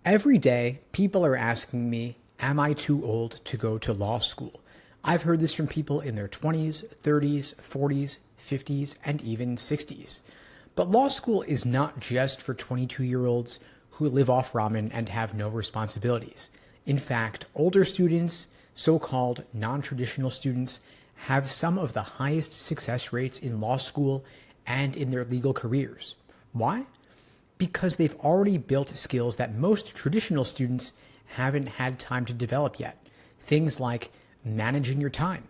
Every day, people are asking me, am I too old to go to law school? I've heard this from people in their 20s, 30s, 40s, 50s, and even 60s. But law school is not just for 22-year-olds who live off ramen and have no responsibilities. In fact, older students, so-called non-traditional students, have some of the highest success rates in law school and in their legal careers. Why? Because they've already built skills that most traditional students haven't had time to develop yet. Things like managing your time,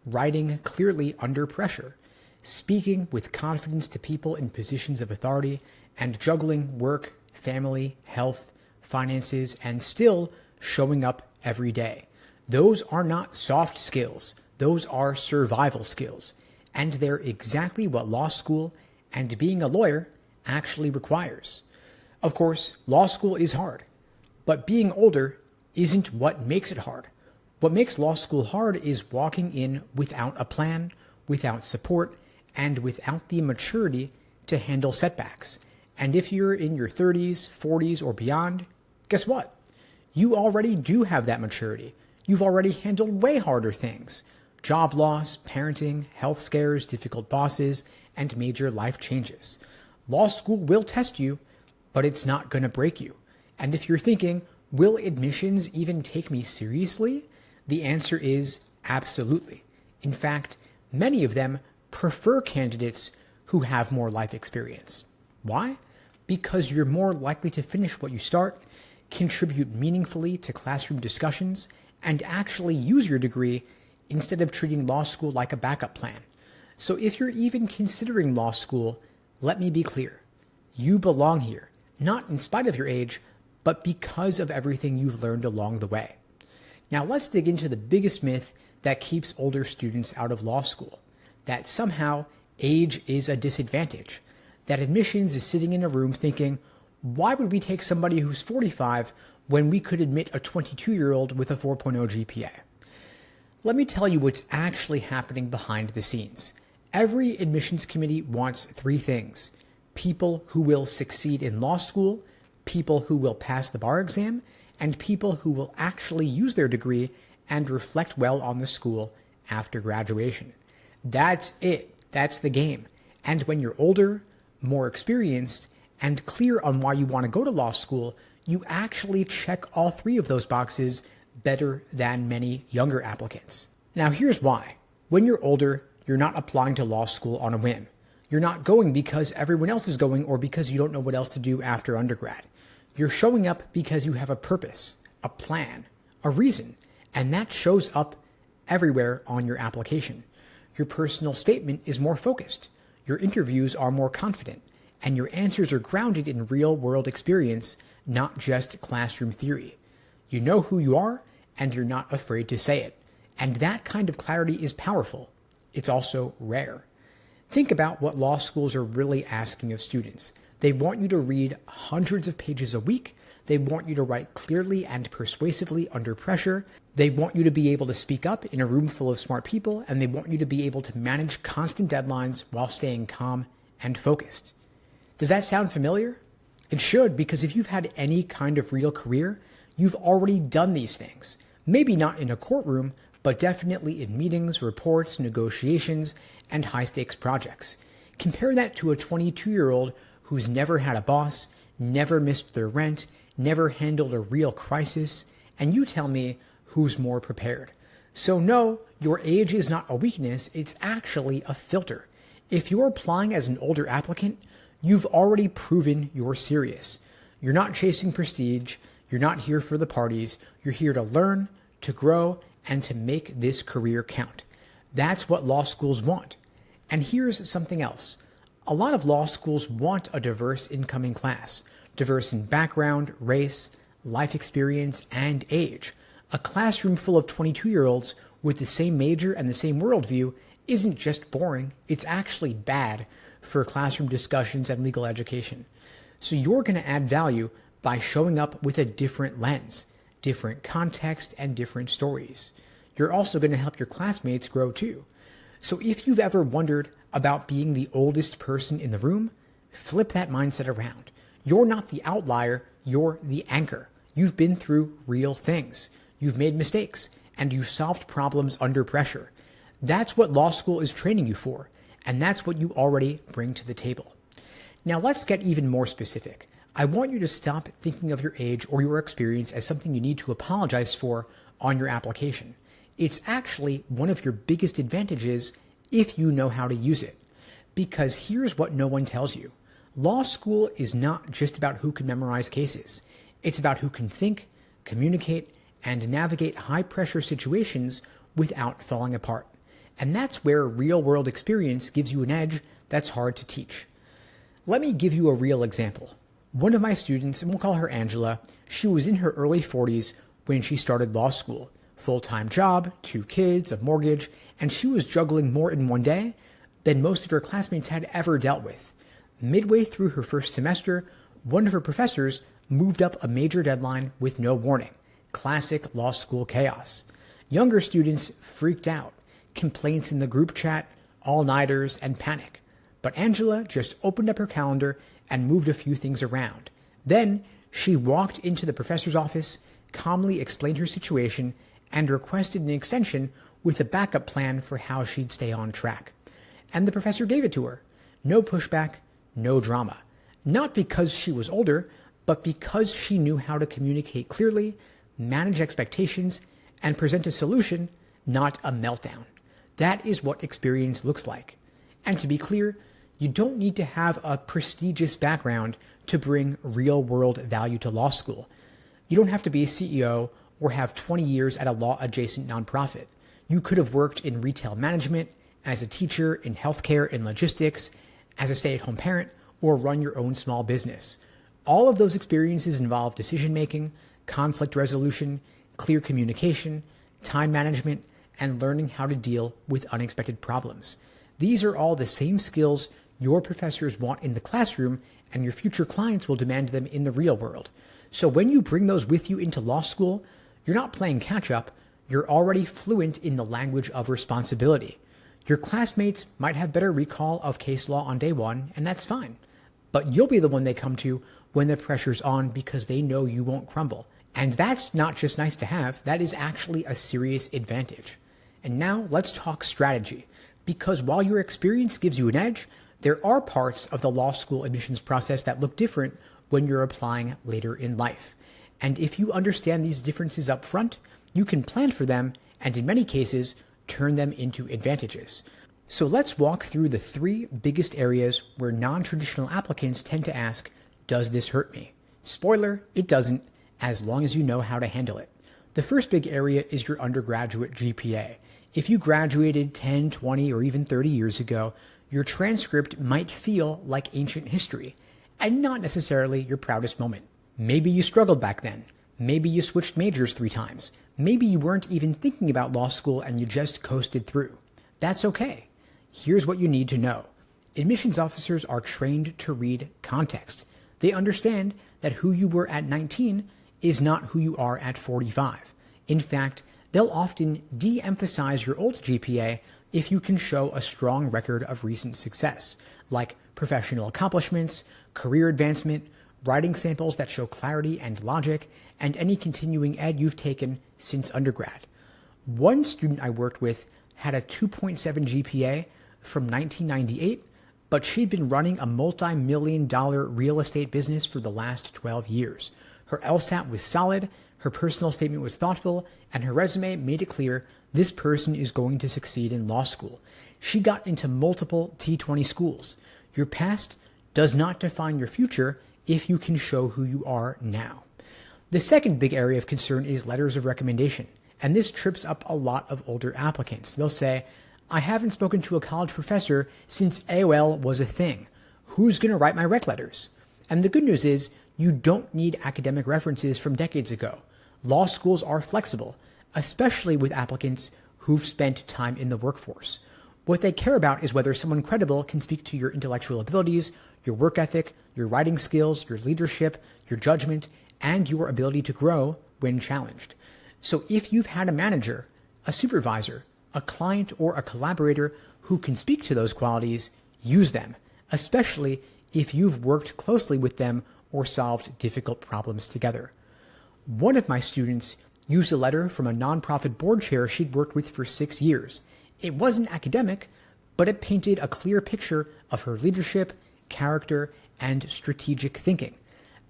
writing clearly under pressure, speaking with confidence to people in positions of authority, and juggling work, family, health, finances, and still showing up every day. Those are not soft skills. Those are survival skills. And they're exactly what law school and being a lawyer actually requires. Of course, law school is hard, but being older isn't what makes it hard. What makes law school hard is walking in without a plan, without support, and without the maturity to handle setbacks. And if you're in your 30s, 40s, or beyond, guess what? You already do have that maturity. You've already handled way harder things. Job loss, parenting, health scares, difficult bosses, and major life changes. Law school will test you, but it's not going to break you. And if you're thinking, will admissions even take me seriously? The answer is absolutely. In fact, many of them prefer candidates who have more life experience. Why? Because you're more likely to finish what you start, contribute meaningfully to classroom discussions, and actually use your degree instead of treating law school like a backup plan. So if you're even considering law school, let me be clear. You belong here, not in spite of your age, but because of everything you've learned along the way. Now let's dig into the biggest myth that keeps older students out of law school, that somehow age is a disadvantage, that admissions is sitting in a room thinking, why would we take somebody who's 45 when we could admit a 22-year-old with a 4.0 GPA? Let me tell you what's actually happening behind the scenes. Every admissions committee wants three things: people who will succeed in law school, people who will pass the bar exam, and people who will actually use their degree and reflect well on the school after graduation. That's it. That's the game. And when you're older, more experienced, and clear on why you want to go to law school, you actually check all three of those boxes better than many younger applicants. Now here's why. When you're older, you're not applying to law school on a whim. You're not going because everyone else is going or because you don't know what else to do after undergrad. You're showing up because you have a purpose, a plan, a reason, and that shows up everywhere on your application. Your personal statement is more focused. Your interviews are more confident, and your answers are grounded in real-world experience, not just classroom theory. You know who you are, and you're not afraid to say it. And that kind of clarity is powerful. It's also rare. Think about what law schools are really asking of students. They want you to read hundreds of pages a week. They want you to write clearly and persuasively under pressure. They want you to be able to speak up in a room full of smart people, and they want you to be able to manage constant deadlines while staying calm and focused. Does that sound familiar? It should, because if you've had any kind of real career, you've already done these things. Maybe not in a courtroom, but definitely in meetings, reports, negotiations, and high-stakes projects. Compare that to a 22-year-old who's never had a boss, never missed their rent, never handled a real crisis, and you tell me who's more prepared. So no, your age is not a weakness, it's actually a filter. If you're applying as an older applicant, you've already proven you're serious. You're not chasing prestige, you're not here for the parties, you're here to learn, to grow, and to make this career count. That's what law schools want. And here's something else. A lot of law schools want a diverse incoming class, diverse in background, race, life experience, and age. A classroom full of 22-year-olds with the same major and the same worldview isn't just boring, it's actually bad for classroom discussions and legal education. So you're going to add value by showing up with a different lens, different context, and different stories. You're also going to help your classmates grow too. So if you've ever wondered about being the oldest person in the room, flip that mindset around. You're not the outlier, you're the anchor. You've been through real things. You've made mistakes, and you've solved problems under pressure. That's what law school is training you for, and that's what you already bring to the table. Now let's get even more specific. I want you to stop thinking of your age or your experience as something you need to apologize for on your application. It's actually one of your biggest advantages if you know how to use it. Because here's what no one tells you. Law school is not just about who can memorize cases. It's about who can think, communicate, and navigate high-pressure situations without falling apart. And that's where real-world experience gives you an edge that's hard to teach. Let me give you a real example. One of my students, and we'll call her Angela, she was in her early 40s when she started law school. Full-time job, 2 kids, a mortgage, and she was juggling more in one day than most of her classmates had ever dealt with. Midway through her first semester, one of her professors moved up a major deadline with no warning. Classic law school chaos. Younger students freaked out. Complaints in the group chat, all-nighters, and panic. But Angela just opened up her calendar and moved a few things around. Then she walked into the professor's office, calmly explained her situation, and requested an extension with a backup plan for how she'd stay on track. And the professor gave it to her. No pushback, no drama. Not because she was older, but because she knew how to communicate clearly, manage expectations, and present a solution, not a meltdown. That is what experience looks like. And to be clear, you don't need to have a prestigious background to bring real-world value to law school. You don't have to be a CEO or have 20 years at a law-adjacent nonprofit. You could have worked in retail management, as a teacher, in healthcare and logistics, as a stay-at-home parent, or run your own small business. All of those experiences involve decision-making, conflict resolution, clear communication, time management, and learning how to deal with unexpected problems. These are all the same skills your professors want in the classroom, and your future clients will demand them in the real world. So when you bring those with you into law school, you're not playing catch-up, you're already fluent in the language of responsibility. Your classmates might have better recall of case law on day one, and that's fine. But you'll be the one they come to when the pressure's on because they know you won't crumble. And that's not just nice to have, that is actually a serious advantage. And now let's talk strategy. Because while your experience gives you an edge, there are parts of the law school admissions process that look different when you're applying later in life. And if you understand these differences up front, you can plan for them and in many cases, turn them into advantages. So let's walk through the 3 biggest areas where non-traditional applicants tend to ask, does this hurt me? Spoiler, it doesn't, as long as you know how to handle it. The first big area is your undergraduate GPA. If you graduated 10, 20, or even 30 years ago, your transcript might feel like ancient history, and not necessarily your proudest moment. Maybe you struggled back then. Maybe you switched majors 3 times. Maybe you weren't even thinking about law school and you just coasted through. That's okay. Here's what you need to know. Admissions officers are trained to read context. They understand that who you were at 19 is not who you are at 45. In fact, they'll often de-emphasize your old GPA if you can show a strong record of recent success, like professional accomplishments, career advancement, writing samples that show clarity and logic, and any continuing ed you've taken since undergrad. One student I worked with had a 2.7 GPA from 1998, but she'd been running a multi-million-dollar real estate business for the last 12 years. Her LSAT was solid, her personal statement was thoughtful, and her resume made it clear this person is going to succeed in law school. She got into multiple T20 schools. Your past does not define your future if you can show who you are now. The second big area of concern is letters of recommendation, and this trips up a lot of older applicants. They'll say, I haven't spoken to a college professor since AOL was a thing. Who's going to write my rec letters? And the good news is, you don't need academic references from decades ago. Law schools are flexible, especially with applicants who've spent time in the workforce. What they care about is whether someone credible can speak to your intellectual abilities, your work ethic, your writing skills, your leadership, your judgment, and your ability to grow when challenged. So if you've had a manager, a supervisor, a client, or a collaborator who can speak to those qualities, use them, especially if you've worked closely with them or solved difficult problems together. One of my students used a letter from a nonprofit board chair she'd worked with for 6 years. It wasn't academic, but it painted a clear picture of her leadership, character, and strategic thinking.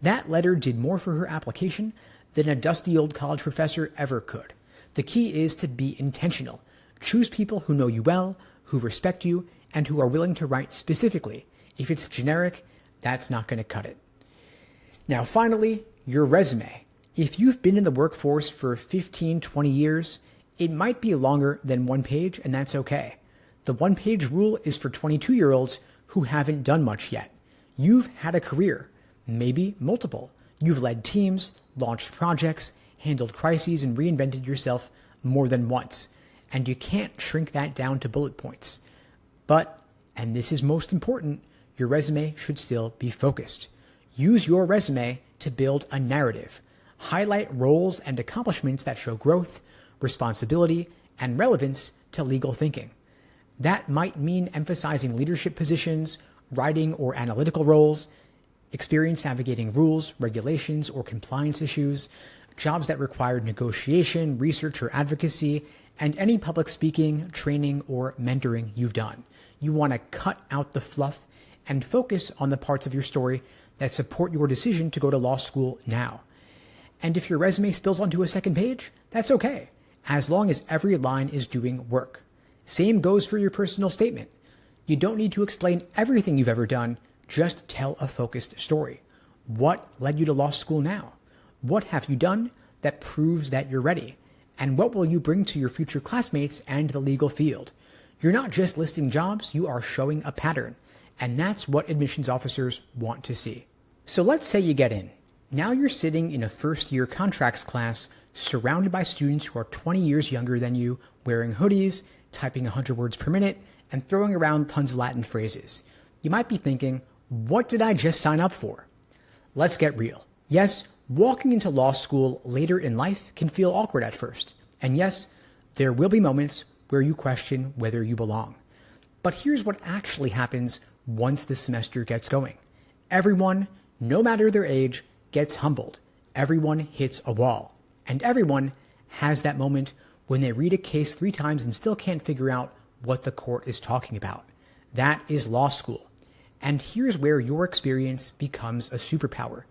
That letter did more for her application than a dusty old college professor ever could. The key is to be intentional. Choose people who know you well, who respect you, and who are willing to write specifically. If it's generic, that's not going to cut it. Now, finally, your resume. If you've been in the workforce for 15, 20 years, it might be longer than 1 page, and that's okay. The 1-page rule is for 22-year-olds who haven't done much yet. You've had a career, maybe multiple. You've led teams, launched projects, handled crises, and reinvented yourself more than once. And you can't shrink that down to bullet points. But, and this is most important, your resume should still be focused. Use your resume to build a narrative. Highlight roles and accomplishments that show growth, responsibility, and relevance to legal thinking. That might mean emphasizing leadership positions, writing or analytical roles, experience navigating rules, regulations, or compliance issues, jobs that required negotiation, research, or advocacy, and any public speaking, training, or mentoring you've done. You want to cut out the fluff and focus on the parts of your story that support your decision to go to law school now. And if your resume spills onto a second page, that's okay, as long as every line is doing work. Same goes for your personal statement. You don't need to explain everything you've ever done, just tell a focused story. What led you to law school now? What have you done that proves that you're ready? And what will you bring to your future classmates and the legal field? You're not just listing jobs, you are showing a pattern. And that's what admissions officers want to see. So let's say you get in. Now you're sitting in a first-year contracts class surrounded by students who are 20 years younger than you, wearing hoodies, typing 100 words per minute, and throwing around tons of Latin phrases. You might be thinking, what did I just sign up for? Let's get real. Yes, walking into law school later in life can feel awkward at first. And yes, there will be moments where you question whether you belong. But here's what actually happens once the semester gets going. Everyone, no matter their age, gets humbled. Everyone hits a wall. And everyone has that moment when they read a case 3 times and still can't figure out what the court is talking about. That is law school. And here's where your experience becomes a superpower.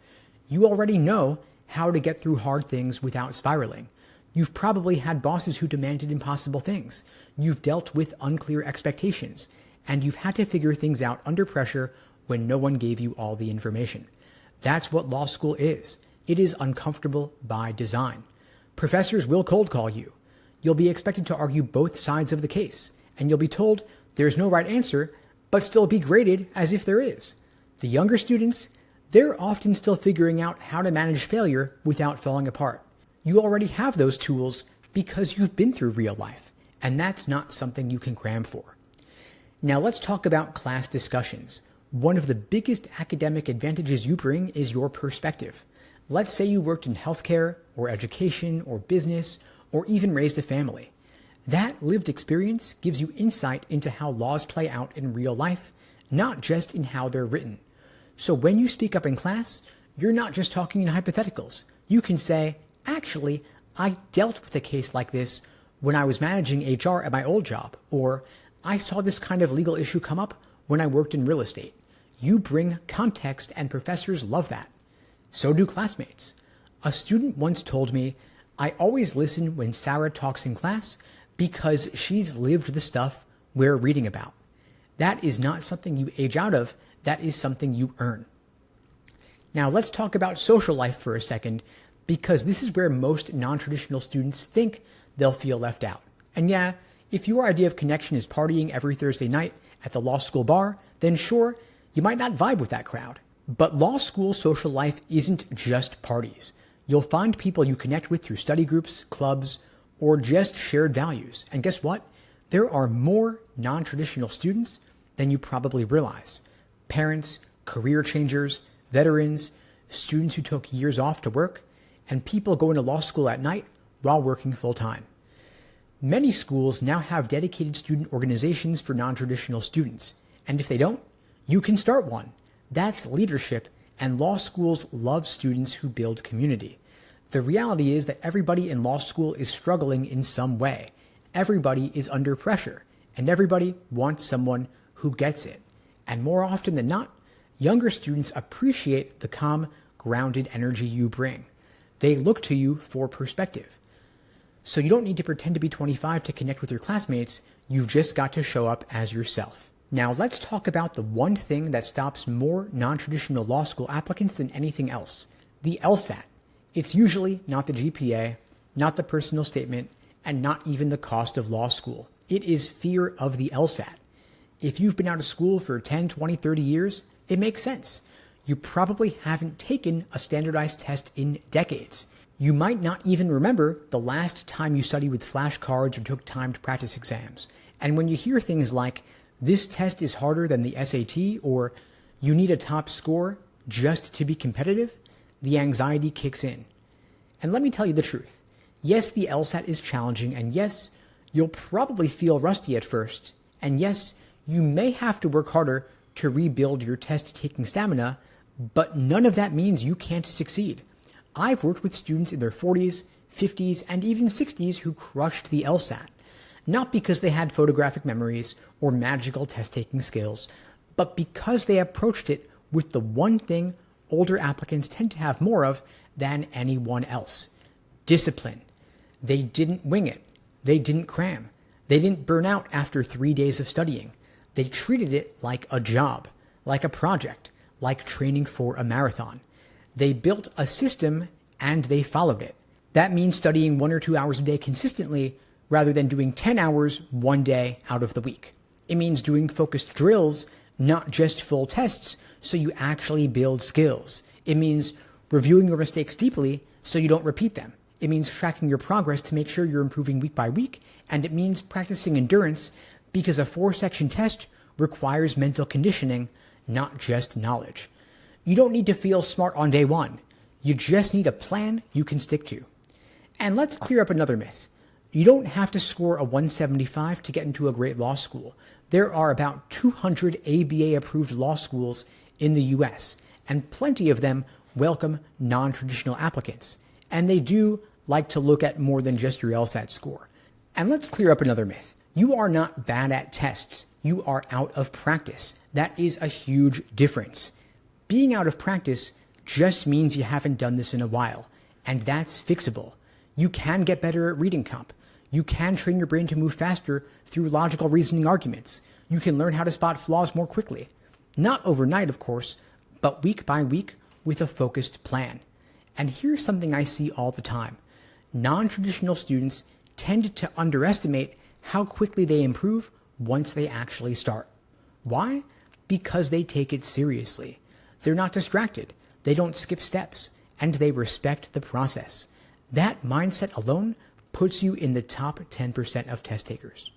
You already know how to get through hard things without spiraling. You've probably had bosses who demanded impossible things. You've dealt with unclear expectations. And you've had to figure things out under pressure when no one gave you all the information. That's what law school is. It is uncomfortable by design. Professors will cold call you. You'll be expected to argue both sides of the case, and you'll be told there's no right answer, but still be graded as if there is. The younger students, they're often still figuring out how to manage failure without falling apart. You already have those tools because you've been through real life, and that's not something you can cram for. Now let's talk about class discussions. One of the biggest academic advantages you bring is your perspective. Let's say you worked in healthcare, or education, or business, or even raised a family. That lived experience gives you insight into how laws play out in real life, not just in how they're written. So when you speak up in class, you're not just talking in hypotheticals. You can say, actually, I dealt with a case like this when I was managing HR at my old job, or I saw this kind of legal issue come up when I worked in real estate. You bring context, and professors love that. So do classmates. A student once told me, I always listen when Sarah talks in class because she's lived the stuff we're reading about. That is not something you age out of. That is something you earn. Now let's talk about social life for a second, because this is where most non-traditional students think they'll feel left out. And yeah, if your idea of connection is partying every Thursday night at the law school bar, then sure, you might not vibe with that crowd. But law school social life isn't just parties. You'll find people you connect with through study groups, clubs, or just shared values. And guess what? There are more non-traditional students than you probably realize. Parents, career changers, veterans, students who took years off to work, and people going to law school at night while working full-time. Many schools now have dedicated student organizations for non-traditional students. And if they don't, you can start one. That's leadership, and law schools love students who build community. The reality is that everybody in law school is struggling in some way. Everybody is under pressure, and everybody wants someone who gets it. And more often than not, younger students appreciate the calm, grounded energy you bring. They look to you for perspective. So you don't need to pretend to be 25 to connect with your classmates. You've just got to show up as yourself. Now let's talk about the one thing that stops more non-traditional law school applicants than anything else, the LSAT. It's usually not the GPA, not the personal statement, and not even the cost of law school. It is fear of the LSAT. If you've been out of school for 10, 20, 30 years, it makes sense. You probably haven't taken a standardized test in decades. You might not even remember the last time you studied with flashcards or took time to practice exams. And when you hear things like, this test is harder than the SAT, or you need a top score just to be competitive, the anxiety kicks in. And let me tell you the truth. Yes, the LSAT is challenging, and yes, you'll probably feel rusty at first, and yes, you may have to work harder to rebuild your test-taking stamina, but none of that means you can't succeed. I've worked with students in their 40s, 50s, and even 60s who crushed the LSAT, not because they had photographic memories or magical test-taking skills, but because they approached it with the one thing older applicants tend to have more of than anyone else: discipline. They didn't wing it. They didn't cram. They didn't burn out after 3 days of studying. They treated it like a job, like a project, like training for a marathon. They built a system and they followed it. That means studying 1 or 2 hours a day consistently rather than doing 10 hours one day out of the week. It means doing focused drills, not just full tests, so you actually build skills. It means reviewing your mistakes deeply so you don't repeat them. It means tracking your progress to make sure you're improving week by week, and it means practicing endurance because a 4-section test requires mental conditioning, not just knowledge. You don't need to feel smart on day one. You just need a plan you can stick to. And let's clear up another myth. You don't have to score a 175 to get into a great law school. There are about 200 ABA-approved law schools in the US, and plenty of them welcome non-traditional applicants. And they do like to look at more than just your LSAT score. And let's clear up another myth. You are not bad at tests. You are out of practice. That is a huge difference. Being out of practice just means you haven't done this in a while, and that's fixable. You can get better at reading comp. You can train your brain to move faster through logical reasoning arguments. You can learn how to spot flaws more quickly. Not overnight, of course, but week by week with a focused plan. And here's something I see all the time. Non-traditional students tend to underestimate how quickly they improve once they actually start. Why? Because they take it seriously. They're not distracted. They don't skip steps, and they respect the process. That mindset alone puts you in the top 10% of test takers.